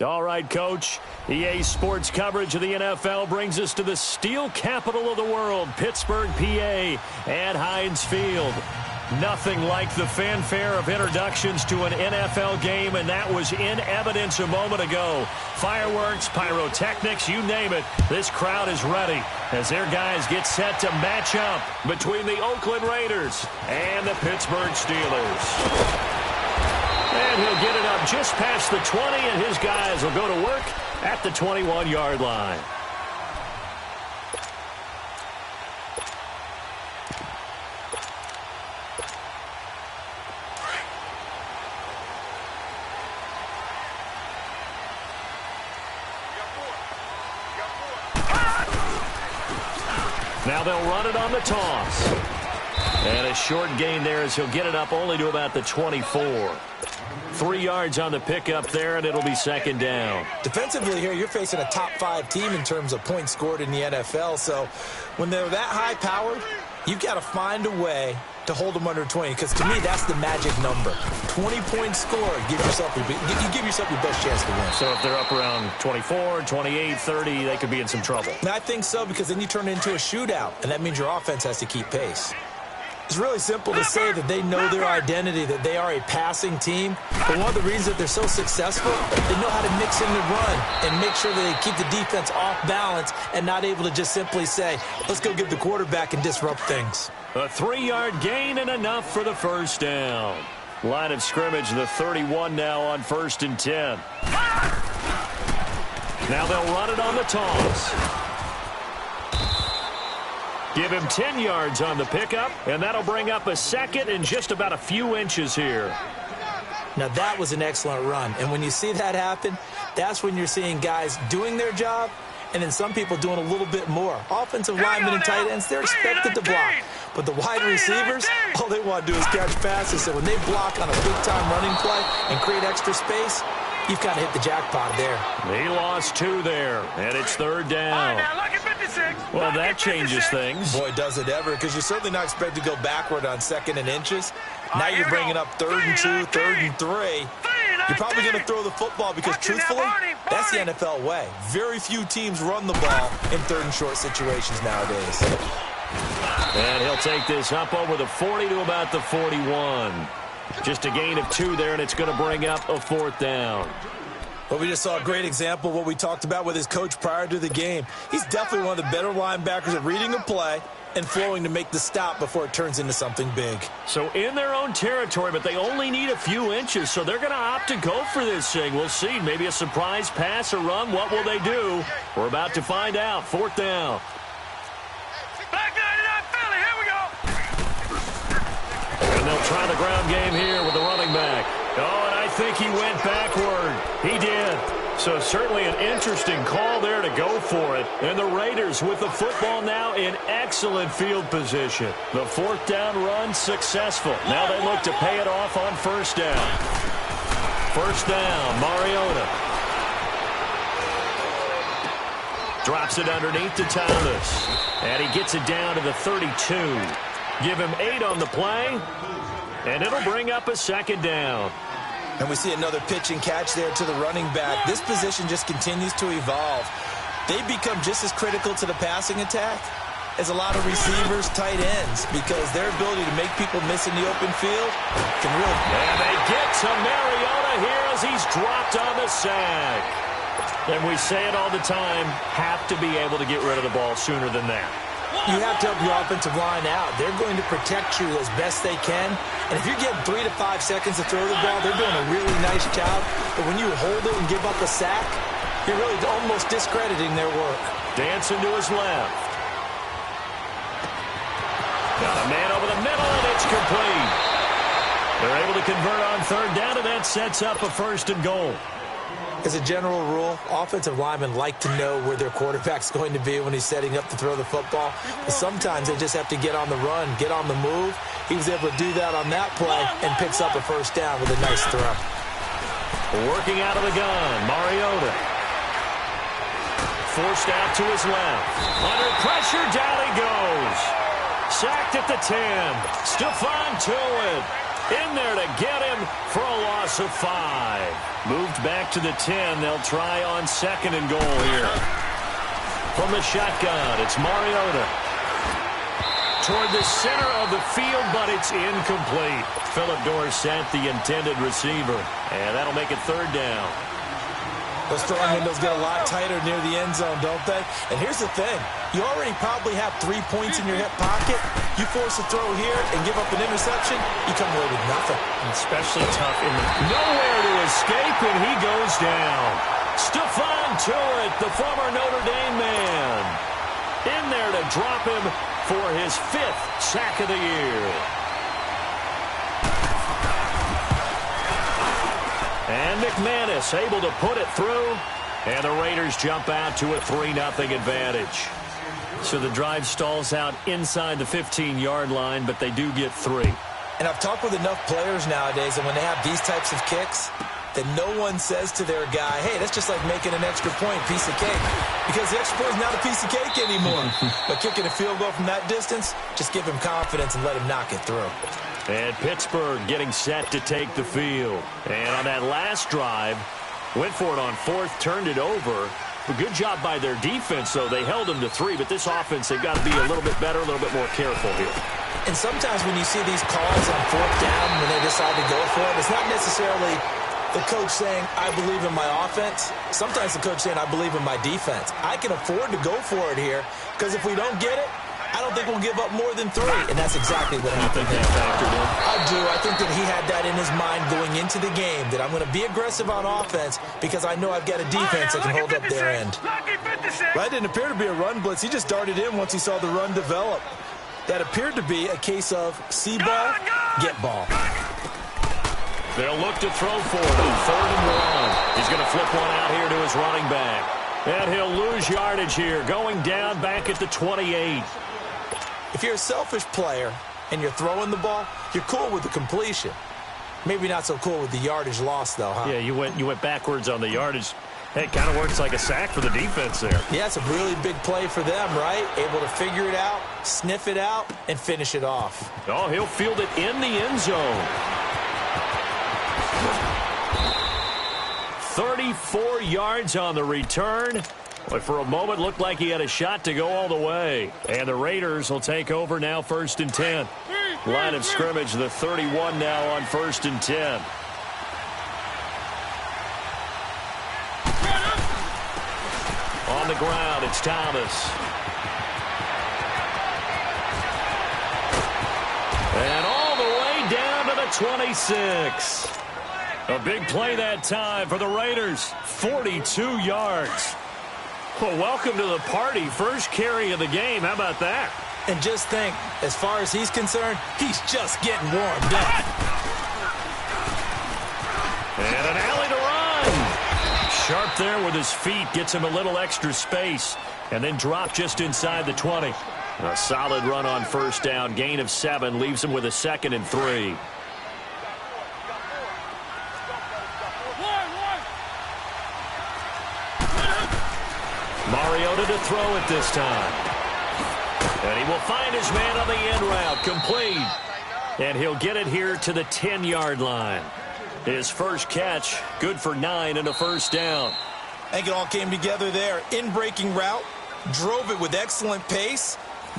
All right, Coach. EA Sports coverage of the NFL brings us to the steel capital of the world, Pittsburgh, PA, at Heinz Field. Nothing like the fanfare of introductions to an NFL game, and that was in evidence a moment ago. Fireworks, pyrotechnics, you name it. This crowd is ready as their guys get set to match up between the Oakland Raiders and the Pittsburgh Steelers. And he'll get it up just past the 20, and his guys will go to work at the 21-yard line. Now they'll run it on the toss. And a short gain there as he'll get it up only to about the 24. 3 yards on the pickup there, and it'll be second down. Defensively here, you're facing a top-5 team in terms of points scored in the NFL. So when they're that high-powered, you've got to find a way to hold them under 20, because to me, that's the magic number. 20-point score, you give yourself your best chance to win. So if they're up around 24, 28, 30, they could be in some trouble. I think so, because then you turn it into a shootout, and that means your offense has to keep pace. It's really simple to say that they know their identity, that they are a passing team. But one of the reasons that they're so successful, they know how to mix in the run and make sure that they keep the defense off balance and not able to just simply say, let's go get the quarterback and disrupt things. A 3-yard gain and enough for the first down. Line of scrimmage, the 31 now on 1st and 10. Now they'll run it on the toss. Give him 10 yards on the pickup, and that'll bring up a second and just about a few inches here. Now, that was an excellent run, and when you see that happen, that's when you're seeing guys doing their job and then some people doing a little bit more. Offensive linemen and tight ends, they're expected to block. But the wide receivers, all they want to do is catch passes. So when they block on a big-time running play and create extra space, you've kind of hit the jackpot there. He lost 2 there, and it's 3rd down. Well, that changes things. Boy, does it ever, because you're certainly not expected to go backward on 2nd and inches. Now you're bringing up 3rd and 2, 3rd and 3. You're probably going to throw the football because, truthfully, that's the NFL way. Very few teams run the ball in 3rd and short situations nowadays. And he'll take this up over the 40 to about the 41. Just a gain of 2 there, and it's going to bring up a 4th down. Well, we just saw a great example of what we talked about with his coach prior to the game. He's definitely one of the better linebackers at reading a play and flowing to make the stop before it turns into something big. So in their own territory, but they only need a few inches, so they're going to opt to go for this thing. We'll see. Maybe a surprise pass or run. What will they do? We're about to find out. 4th down. And they'll try the ground game here with the running back. Oh, and I think he went backward. He did. So certainly an interesting call there to go for it. And the Raiders with the football now in excellent field position. The 4th down run successful. Now they look to pay it off on 1st down. 1st down, Mariota. Drops it underneath to Thomas. And he gets it down to the 32. Give him 8 on the play. And it'll bring up a 2nd down. And we see another pitch and catch there to the running back. This position just continues to evolve. They become just as critical to the passing attack as a lot of receivers, tight ends, because their ability to make people miss in the open field can really... And they get to Mariota here as he's dropped on the sack. And we say it all the time, have to be able to get rid of the ball sooner than that. You have to help your offensive line out. They're going to protect you as best they can. And if you're getting 3 to 5 seconds to throw the ball, they're doing a really nice job. But when you hold it and give up a sack, you're really almost discrediting their work. Dancing to his left. Got a man over the middle, and it's complete. They're able to convert on 3rd down, and that sets up a 1st and goal. As a general rule, offensive linemen like to know where their quarterback's going to be when he's setting up to throw the football. But sometimes they just have to get on the run, get on the move. He was able to do that on that play and picks up a 1st down with a nice throw. Working out of the gun, Mariota. Forced out to his left. Under pressure, down he goes. Sacked at the 10. Stephon Tuitt in there to get him for a loss of 5. Moved back to the 10. They'll try on 2nd and goal here. From the shotgun, it's Mariota. Toward the center of the field, but it's incomplete. Philip Dorsett, the intended receiver. And that'll make it 3rd down. Those throwing windows get a lot tighter near the end zone, don't they? And here's the thing. You already probably have 3 points in your hip pocket. You force a throw here and give up an interception, you come away with nothing. Especially tough in the... Nowhere to escape, and he goes down. Stephon Tuitt, the former Notre Dame man. In there to drop him for his 5th sack of the year. And McManus able to put it through. And the Raiders jump out to a 3-0 advantage. So the drive stalls out inside the 15-yard line, but they do get 3. And I've talked with enough players nowadays, and when they have these types of kicks, that no one says to their guy, hey, that's just like making an extra point, piece of cake. Because the extra point is not a piece of cake anymore. But kicking a field goal from that distance, just give him confidence and let him knock it through. And Pittsburgh getting set to take the field. And on that last drive, went for it on 4th, turned it over. A good job by their defense, though. They held them to 3, but this offense, they've got to be a little bit better, a little bit more careful here. And sometimes when you see these calls on 4th down, when they decide to go for it, it's not necessarily the coach saying, I believe in my offense. Sometimes the coach saying, I believe in my defense. I can afford to go for it here, because if we don't get it, I don't think we'll give up more than 3. And that's exactly what happened. You think that factored in? I do. I think that he had that in his mind going into the game, that I'm going to be aggressive on offense because I know I've got a defense that can hold up their end. That didn't appear to be a run blitz. He just darted in once he saw the run develop. That appeared to be a case of see ball, get ball. They'll look to throw for it on 3rd and 1. He's going to flip one out here to his running back. And he'll lose yardage here, going down back at the 28. If you're a selfish player and you're throwing the ball, you're cool with the completion. Maybe not so cool with the yardage loss, though, huh? Yeah, you went backwards on the yardage. Hey, it kind of works like a sack for the defense there. Yeah, it's a really big play for them, right? Able to figure it out, sniff it out, and finish it off. Oh, he'll field it in the end zone. 34 yards on the return. But for a moment, looked like he had a shot to go all the way. And the Raiders will take over now, 1st and 10. Line of scrimmage, the 31 now on 1st and 10. On the ground, it's Thomas. And all the way down to the 26. A big play that time for the Raiders. 42 yards. Well, welcome to the party. First carry of the game. How about that? And just think, as far as he's concerned, he's just getting warmed up. And an alley to run. Sharp there with his feet. Gets him a little extra space. And then drop just inside the 20. A solid run on 1st down. Gain of 7. Leaves him with a 2nd and 3. Mariota to throw it this time. And he will find his man on the end route. Complete. And he'll get it here to the 10-yard line. His first catch, good for 9 and a 1st down. I think it all came together there. In-breaking route, drove it with excellent pace.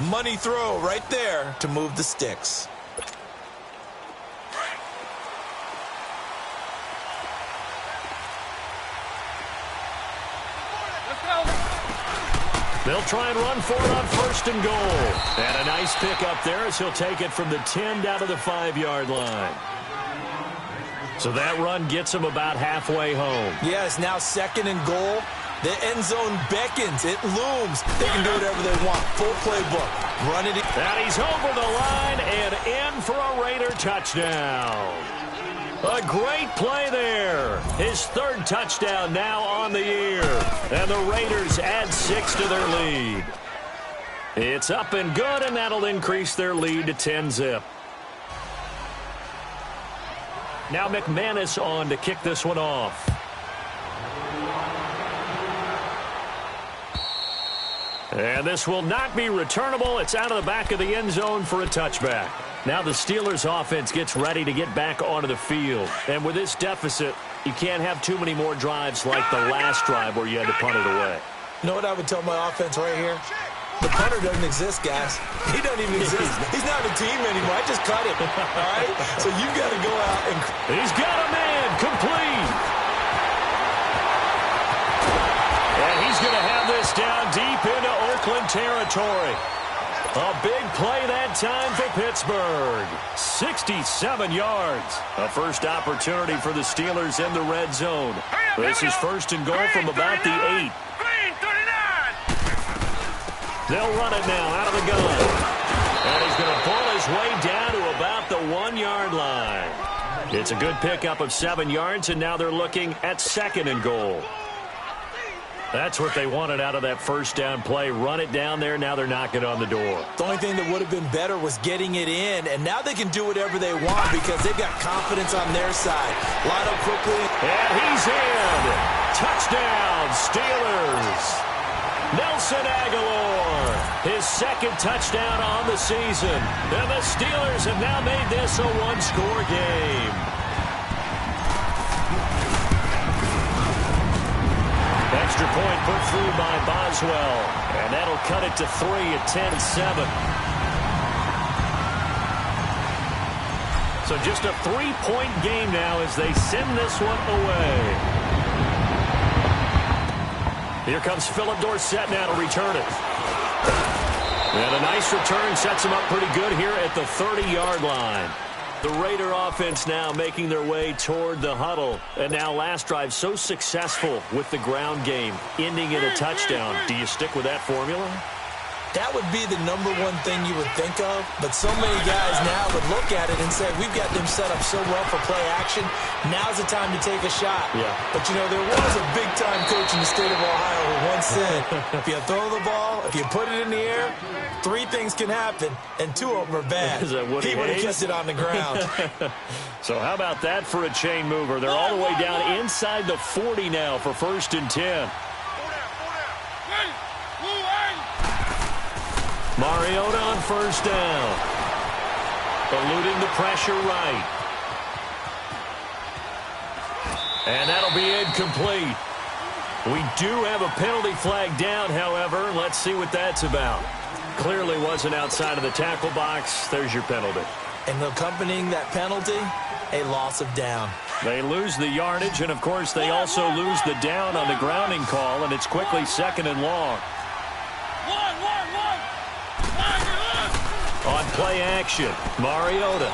Money throw right there to move the sticks. They'll try and run for it on 1st and goal. And a nice pick up there as he'll take it from the 10 down to the 5-yard line. So that run gets him about halfway home. Yeah, it's now 2nd and goal. The end zone beckons. It looms. They can do whatever they want. Full playbook. Run it. And he's over the line and in for a Raider touchdown. A great play there. His 3rd touchdown now on the year. And the Raiders add 6 to their lead. It's up and good, and that'll increase their lead to 10-zip. Now McManus on to kick this one off. And this will not be returnable. It's out of the back of the end zone for a touchback. Now the Steelers offense gets ready to get back onto the field. And with this deficit, you can't have too many more drives like the last drive where you had to punt it away. You know what I would tell my offense right here? The punter doesn't exist, guys. He doesn't even exist. He's not a team anymore. I just cut him. All right? So you've got to go out and... He's got a man. Complete. And he's going to have this down deep into Oakland territory. A big play that time for Pittsburgh. 67 yards. A first opportunity for the Steelers in the red zone. This is 1st and goal from about the 8. They'll run it now out of the gun. And he's going to pull his way down to about the 1-yard line. It's a good pickup of 7 yards, and now they're looking at 2nd and goal. That's what they wanted out of that 1st down play. Run it down there. Now they're knocking on the door. The only thing that would have been better was getting it in, and now they can do whatever they want because they've got confidence on their side. Line up quickly. And he's in. Touchdown, Steelers. Nelson Aguilar, his 2nd touchdown on the season. And the Steelers have now made this a 1-score game. Extra point put through by Boswell. And that'll cut it to 3 at 10-7. So just a 3-point game now as they send this one away. Here comes Philip Dorsett now to return it. And a nice return sets him up pretty good here at the 30-yard line. The Raider offense now making their way toward the huddle. And now last drive so successful with the ground game, ending in a touchdown. Do you stick with that formula? That would be the number one thing you would think of, but so many guys now would look at it and say, we've got them set up so well for play action, now's the time to take a shot. Yeah. But, you know, there was a big-time coach in the state of Ohio who once said, if you throw the ball, if you put it in the air, 3 things can happen, and 2 of them are bad. Is that Woody He would have Hayes? kept it on the ground. So how about that for a chain mover? They're all the way down inside the 40 now for 1st and 10. Mariota on 1st down. Eluding the pressure right. And that'll be incomplete. We do have a penalty flag down, however. Let's see what that's about. Clearly wasn't outside of the tackle box. There's your penalty. And accompanying that penalty, a loss of down. They lose the yardage, and, of course, they also lose the down on the grounding call, and it's quickly 2nd and long. On play action, Mariota.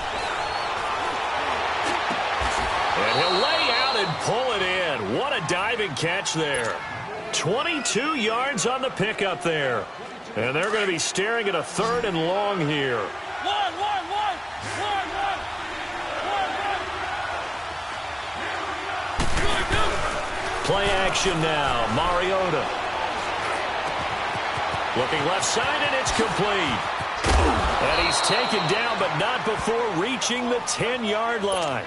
And he'll lay out and pull it in. What a diving catch there. 22 yards on the pickup there. And they're going to be staring at a 3rd and long here. Play action now, Mariota. Looking left side, and it's complete. And he's taken down, but not before reaching the 10-yard line.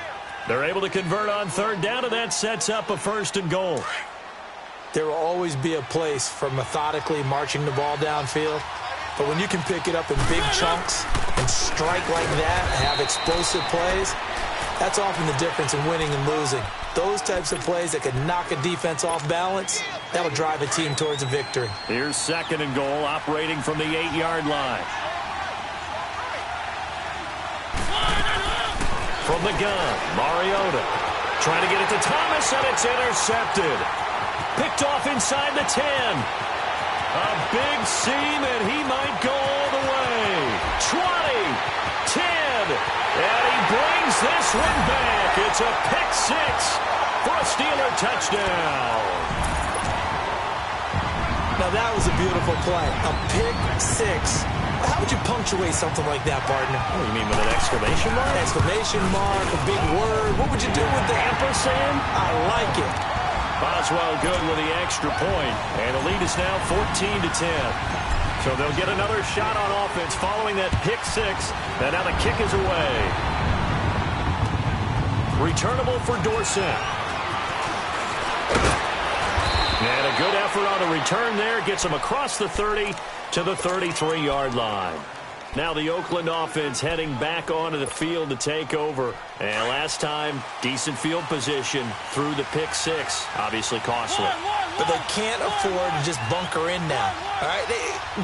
They're able to convert on 3rd down, and that sets up a 1st and goal. There will always be a place for methodically marching the ball downfield. But when you can pick it up in big chunks and strike like that and have explosive plays, that's often the difference in winning and losing. Those types of plays that can knock a defense off balance, that'll drive a team towards a victory. Here's 2nd and goal, operating from the 8-yard line. From the gun, Mariota trying to get it to Thomas, and it's intercepted. Picked off inside the 10. A big seam, and he might go all the way. 20, 10, and he brings this one back. It's a pick 6 for a Steeler touchdown. Now that was a beautiful play. A pick 6. How would you punctuate something like that, partner? Oh, you mean with an exclamation mark? Exclamation mark, a big word. What would you do with the ampersand? I like it. Boswell good with the extra point, and the lead is now 14-10. So they'll get another shot on offense following that pick 6, and now the kick is away. Returnable for Dorsett. And a good effort on the return there. Gets him across the 30 to the 33-yard line. Now the Oakland offense heading back onto the field to take over. And last time, decent field position through the pick 6. Obviously costly. But they can't afford to just bunker in now. All right,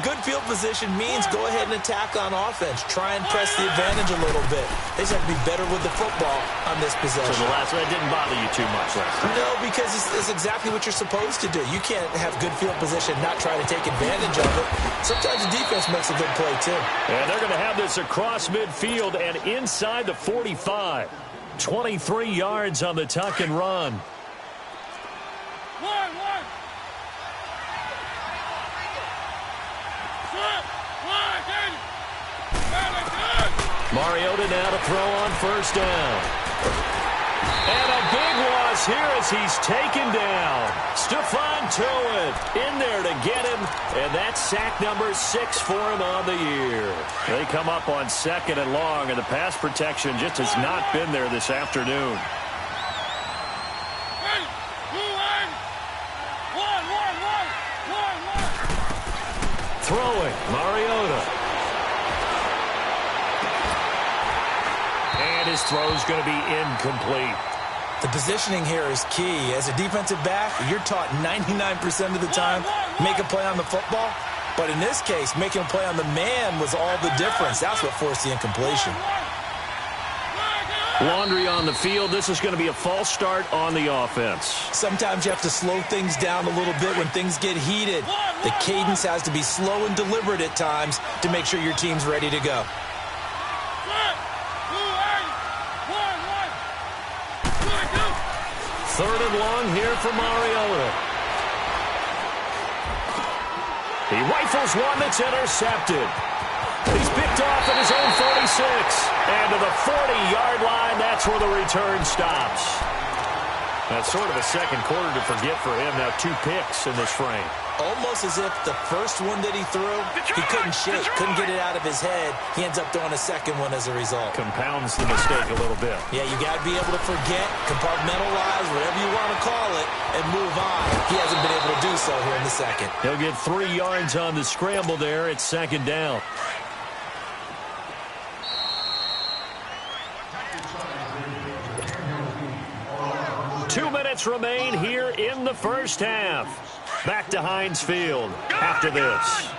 good field position means go ahead and attack on offense. Try and press the advantage a little bit. They just have to be better with the football on this possession. So the last one didn't bother you too much last time? No, because it's exactly what you're supposed to do. You can't have good field position and not try to take advantage of it. Sometimes the defense makes a good play, too. And they're going to have this across midfield and inside the 45. 23 yards on the tuck and run. Mariota now to throw on 1st down. And a big loss here as he's taken down. Stephon Tuitt in there to get him, and that's sack number 6 for him on the year. They come up on 2nd and long, and the pass protection just has not been there this afternoon. Throwing, Mariota. And his throw's going to be incomplete. The positioning here is key. As a defensive back, you're taught 99% of the time, make a play on the football. But in this case, making a play on the man was all the difference. That's what forced the incompletion. Laundry on the field. This is going to be a false start on the offense. Sometimes you have to slow things down a little bit when things get heated. The cadence has to be slow and deliberate at times to make sure your team's ready to go. Third and long here for Mariota. He rifles one that's intercepted. He's picked off at his own 46. And to the 40-yard line, that's where the return stops. That's sort of a second quarter to forget for him. Now 2 picks in this frame. Almost as if the first one that he threw, he couldn't shake, couldn't get it out of his head. He ends up throwing a second one as a result. Compounds the mistake a little bit. Yeah, you got to be able to forget, compartmentalize, whatever you want to call it, and move on. He hasn't been able to do so here in the second. He'll get 3 yards on the scramble there. It's second down. Two minutes remain here in the first half. Back to Heinz Field after this.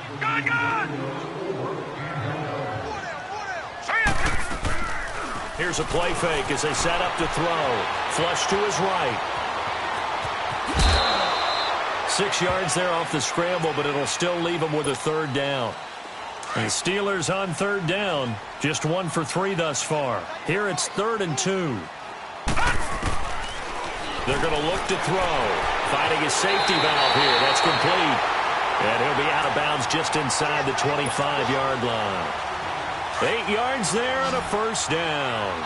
Here's a play fake as they set up to throw. Flush to his right. 6 yards there off the scramble, but it'll still leave him with a third down. And the Steelers on third down, just 1 for 3 thus far. Here it's 3rd and 2. They're going to look to throw. Finding a safety valve here. That's complete. And he'll be out of bounds just inside the 25-yard line. 8 yards there and a first down.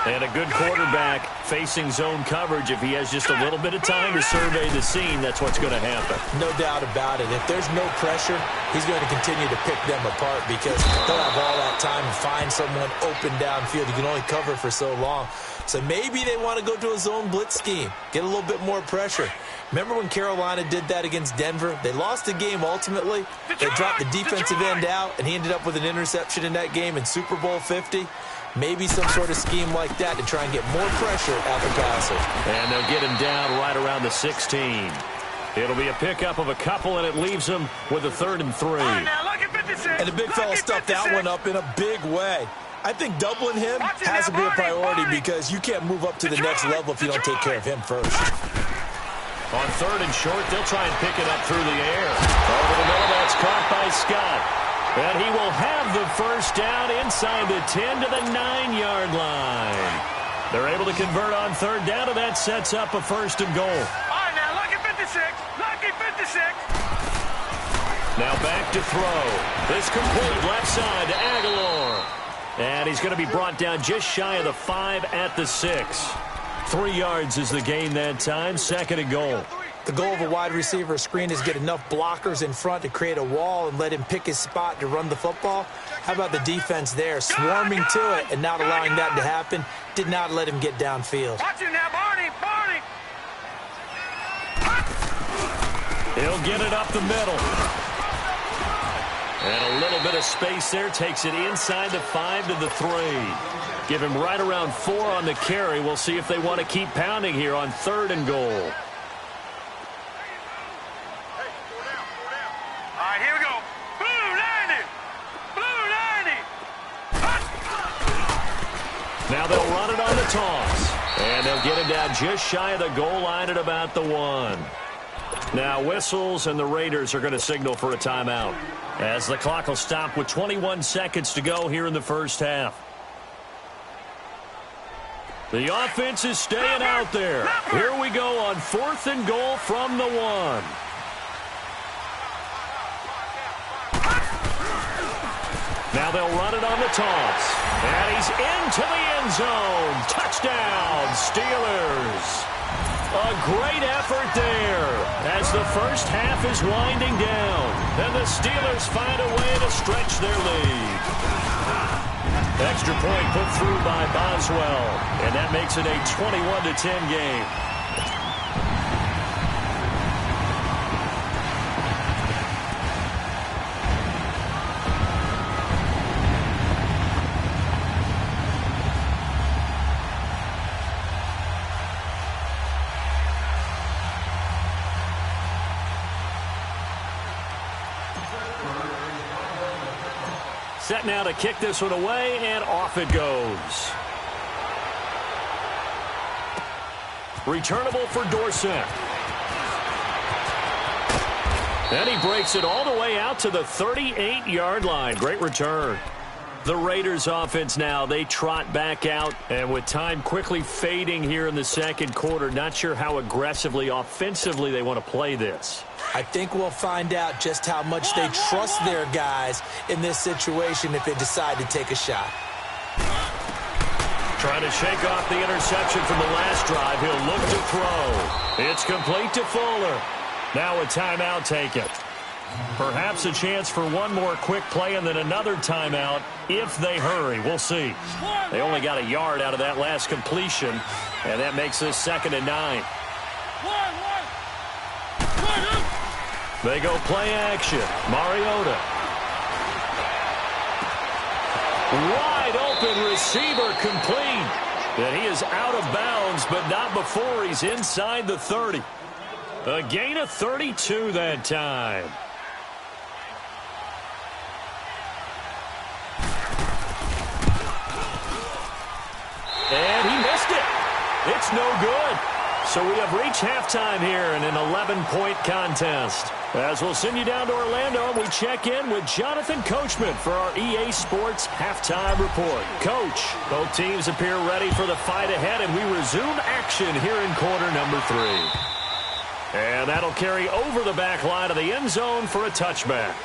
And a good quarterback facing zone coverage. If he has just a little bit of time to survey the scene, that's what's going to happen. No doubt about it. If there's no pressure, he's going to continue to pick them apart because they'll have all that time to find someone open downfield. You can only cover for so long. So maybe they want to go to a zone blitz scheme, get a little bit more pressure. Remember when Carolina did that against Denver? They lost the game ultimately. They dropped the defensive end out, and he ended up with an interception in that game in Super Bowl 50. Maybe some sort of scheme like that to try and get more pressure at the passer. And they'll get him down right around the 16. It'll be a pickup of a couple, and it leaves him with a 3rd and 3. And the big fella stuffed that one up in a big way. I think doubling him has to be a priority because you can't move up to the next level if you don't take care of him first. On 3rd and short, they'll try and pick it up through the air. Over the middle, that's caught by Scott. And he will have the first down inside the 10 to the 9-yard line. They're able to convert on 3rd down, and that sets up a 1st and goal. All right, now, lucky 56. Lucky 56. Now back to throw. This complete left side to Aguilar. And he's going to be brought down just shy of the 5 at the 6. 3 yards is the gain that time. 2nd and goal. The goal of a wide receiver screen is get enough blockers in front to create a wall and let him pick his spot to run the football. How about the defense there, swarming to it and not allowing that to happen? Did not let him get downfield. Watch it now, Barney. He'll get it up the middle. And a little bit of space there takes it inside the 5 to the 3. Give him right around 4 on the carry. We'll see if they want to keep pounding here on 3rd and goal. All right, here we go. Blue 90. Blue 90. Now they'll run it on the toss. And they'll get him down just shy of the goal line at about the 1. Now whistles, and the Raiders are going to signal for a timeout, as the clock will stop with 21 seconds to go here in the first half. The offense is staying out there. Here we go on 4th and goal from the 1. Now they'll run it on the toss. And he's into the end zone. Touchdown, Steelers. A great effort there as the first half is winding down. And the Steelers find a way to stretch their lead. Extra point put through by Boswell. And that makes it a 21-10 game. Set now to kick this one away, and off it goes. Returnable for Dorsett. And he breaks it all the way out to the 38-yard line. Great return. The Raiders offense now, they trot back out, and with time quickly fading here in the second quarter, not sure how aggressively, offensively they want to play this. I think we'll find out just how much they trust their guys in this situation if they decide to take a shot. Trying to shake off the interception from the last drive. He'll look to throw. It's complete to Fuller. Now a timeout taken. Perhaps a chance for one more quick play and then another timeout if they hurry. We'll see. They only got a yard out of that last completion, and that makes this 2nd and 9. They go play action. Mariota. Wide open receiver complete. And he is out of bounds, but not before he's inside the 30. A gain of 32 that time. And he missed it. It's no good. So we have reached halftime here in an 11-point contest. As we'll send you down to Orlando, and we check in with Jonathan Coachman for our EA Sports Halftime Report. Coach, both teams appear ready for the fight ahead, and we resume action here in quarter number 3. And that'll carry over the back line of the end zone for a touchback.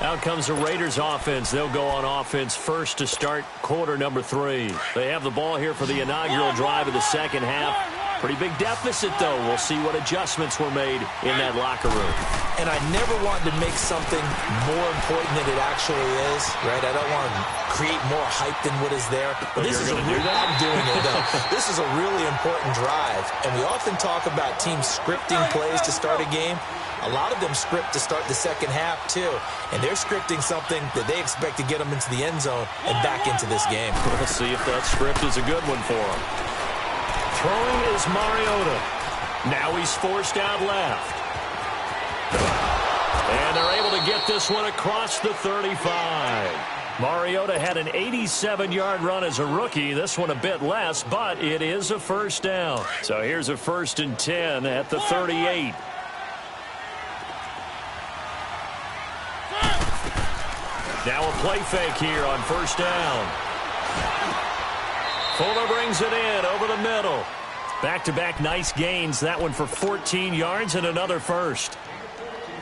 Out comes the Raiders offense. They'll go on offense first to start quarter number 3. They have the ball here for the inaugural drive of the second half. Pretty big deficit, though. We'll see what adjustments were made in that locker room. And I never want to make something more important than it actually is, right? I don't want to create more hype than what is there. But this is I'm doing it, though. This is a really important drive. And we often talk about teams scripting plays to start a game. A lot of them script to start the second half, too. And they're scripting something that they expect to get them into the end zone and back into this game. We'll see if that script is a good one for them. Throwing is Mariota. Now he's forced out left. And they're able to get this one across the 35. Mariota had an 87-yard run as a rookie. This one a bit less, but it is a first down. So here's a 1st and 10 at the 38. Now a play fake here on first down. Fuller brings it in over the middle. Back-to-back nice gains. That one for 14 yards and another first.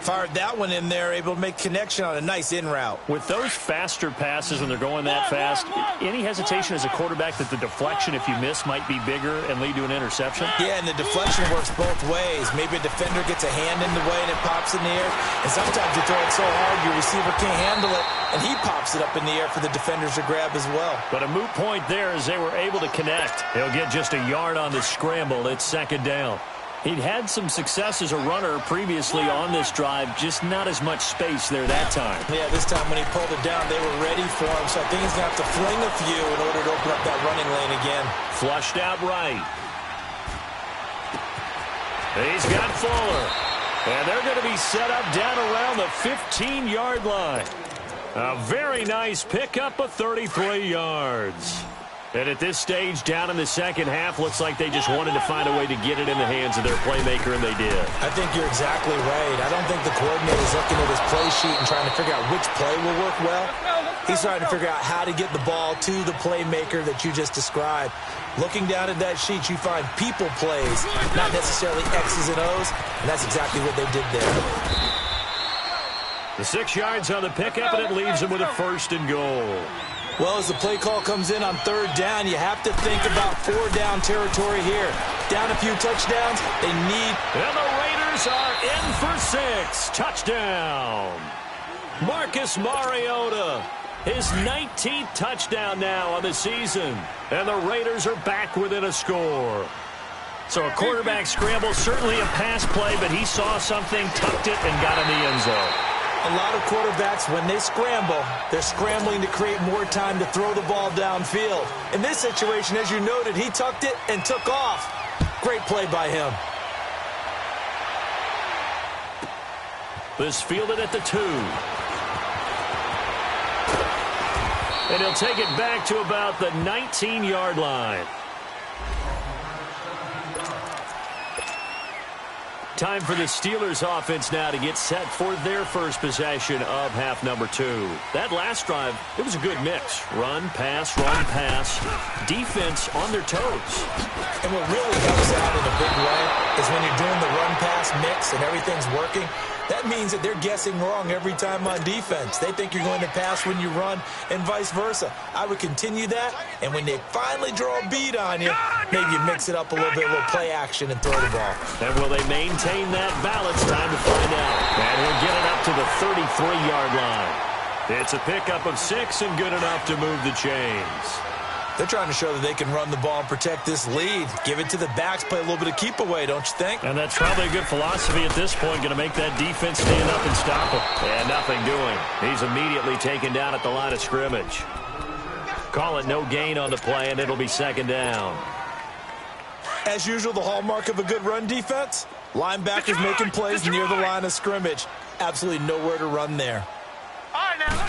Fired that one in there, able to make connection on a nice in route. With those faster passes when they're going that fast, any hesitation as a quarterback that the deflection, if you miss, might be bigger and lead to an interception? Yeah, and the deflection works both ways. Maybe a defender gets a hand in the way and it pops in the air. And sometimes you throw it so hard your receiver can't handle it, and he pops it up in the air for the defenders to grab as well. But a moot point there as they were able to connect. They'll get just a yard on the scramble. It's 2nd down. He'd had some success as a runner previously on this drive, just not as much space there that time. Yeah, this time when he pulled it down, they were ready for him, so I think he's going to have to fling a few in order to open up that running lane again. Flushed out right. He's got Fuller. And they're going to be set up down around the 15-yard line. A very nice pickup of 33 yards. And at this stage, down in the second half, looks like they just wanted to find a way to get it in the hands of their playmaker, and they did. I think you're exactly right. I don't think the coordinator's looking at his play sheet and trying to figure out which play will work well. He's trying to figure out how to get the ball to the playmaker that you just described. Looking down at that sheet, you find people plays, not necessarily X's and O's, and that's exactly what they did there. The 6 yards on the pickup, and it leaves them with a 1st and goal. Well, as the play call comes in on 3rd down, you have to think about 4-down territory here. Down a few touchdowns, they need... And the Raiders are in for 6. Touchdown. Marcus Mariota, his 19th touchdown now on the season. And the Raiders are back within a score. So a quarterback scramble, certainly a pass play, but he saw something, tucked it, and got in the end zone. A lot of quarterbacks, when they scramble, they're scrambling to create more time to throw the ball downfield. In this situation, as you noted, he tucked it and took off. Great play by him. This fielded at the 2. And he'll take it back to about the 19-yard line. Time for the Steelers offense now to get set for their first possession of half number 2. That last drive, it was a good mix. Run, pass, defense on their toes. And what really helps out in a big way is when you're doing the run-pass mix and everything's working, that means that they're guessing wrong every time on defense. They think you're going to pass when you run and vice versa. I would continue that, and when they finally draw a beat on you, maybe you mix it up a little bit, a little play action, and throw the ball. And will they maintain that balance? Time to find out. And he'll get it up to the 33-yard line. It's a pickup of 6 and good enough to move the chains. They're trying to show that they can run the ball and protect this lead. Give it to the backs, play a little bit of keep away, don't you think? And that's probably a good philosophy at this point, going to make that defense stand up and stop him. And nothing doing. He's immediately taken down at the line of scrimmage. Call it no gain on the play, and it'll be second down. As usual, the hallmark of a good run defense, linebackers making plays near the line of scrimmage. Absolutely nowhere to run there. All right, now.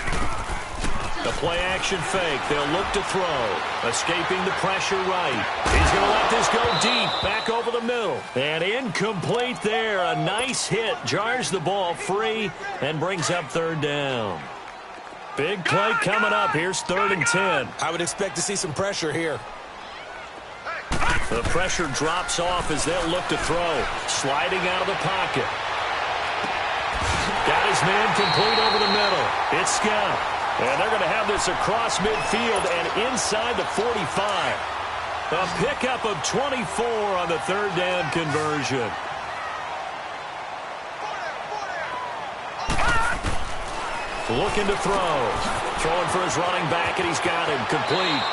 The play-action fake. They'll look to throw. Escaping the pressure right. He's going to let this go deep. Back over the middle. And incomplete there. A nice hit. Jars the ball free and brings up third down. Big play coming up. Here's 3rd and 10. I would expect to see some pressure here. The pressure drops off as they'll look to throw. Sliding out of the pocket. Got his man complete over the middle. It's Scott. And they're going to have this across midfield and inside the 45. A pickup of 24 on the third down conversion. Looking to throw. Throwing for his running back, and he's got him complete.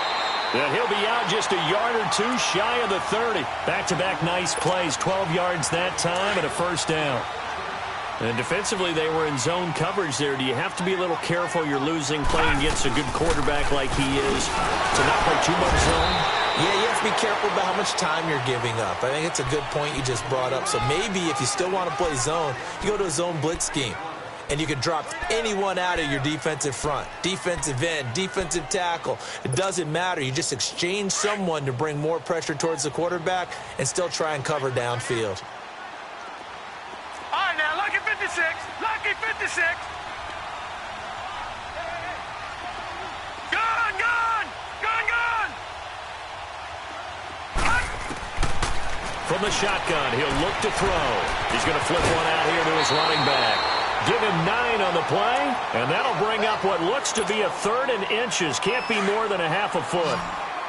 And he'll be out just a yard or two shy of the 30. Back-to-back nice plays. 12 yards that time and a first down. And defensively, they were in zone coverage there. Do you have to be a little careful you're losing playing against a good quarterback like he is to not play too much zone? Yeah, you have to be careful about how much time you're giving up. I think it's a good point you just brought up. So maybe if you still want to play zone, you go to a zone blitz scheme. And you can drop anyone out of your defensive front. Defensive end, defensive tackle. It doesn't matter. You just exchange someone to bring more pressure towards the quarterback and still try and cover downfield. All right, now, lucky 56. Lucky 56. Gone, gone. Gone, gone. From the shotgun, he'll look to throw. He's going to flip one out here to his running back. Give him 9 on the play, and that'll bring up what looks to be a 3rd and inches. Can't be more than a half a foot.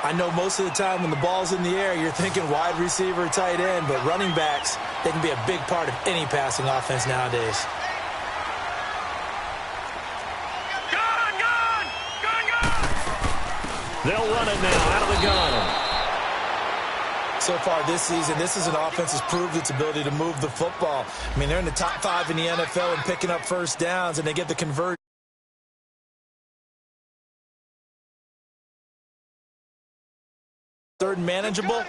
I know most of the time when the ball's in the air, you're thinking wide receiver, tight end, but running backs, they can be a big part of any passing offense nowadays. Gone, gone. Gone, gone. They'll run it now out of the gun. So far this season, this is an offense that's proved its ability to move the football. I mean, they're in the top 5 in the NFL and picking up first downs, and they get the conversion. Third and manageable,